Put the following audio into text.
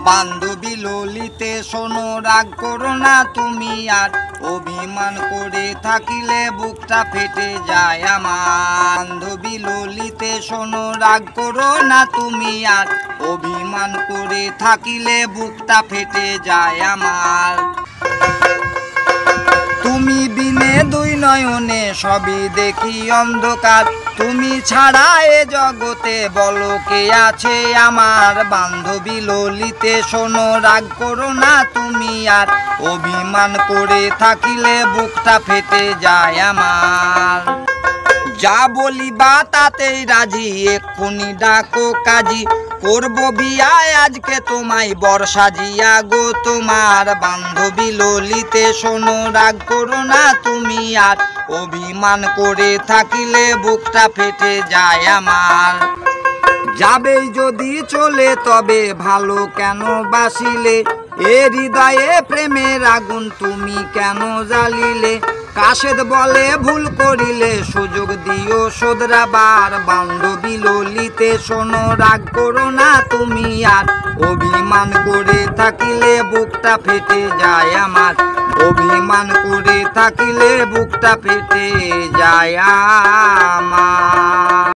বান্ধবী ললিতে শোনো, রাগ করো না তুমি আর, অভিমান করে থাকিলে বুকটা ফেটে যায় আমার। বান্ধবী ললিতে শোনো, রাগ করো না তুমি আর, অভিমান করে থাকিলে বুকটা ফেটে যায় আমার। তুমি বিনে দুই নয়নে সবই দেখি অন্ধকার, তুমি ছাড়া এ জগতে বলো কে আছে আমার। বান্ধবী ললিতে শোনো, রাগ করো না তুমি আর, অভিমান করে থাকিলে বুকটা ফেটে যায় আমার। যা বলিবা তাতেই রাজি, এক্ষুনি ডাকো কাজী, করবো বিয়ায় আজকে তোমায় বর সাজিয়া গো তোমার। বান্ধবী ললিতে শোনো, রাগ করো না তুমি আর, অভিমান করে থাকিলে বুকটা ফেটে যায় আমার। যাবেই যদি চলে তবে ভালো কেন বাসিলে, এ হৃদয়ে প্রেমের আগুন তুমি কেন জ্বালিলে। কাশেদ বলে ভুল করিলে সুযোগ দিও শোধরাবার। বান্ধবী ললিতে শোনো, রাগ করো না তুমি আর, অভিমান করে থাকিলে বুকটা ফেটে যায় আমার। অভিমান করে থাকিলে বুকটা ফেটে যায় আমার।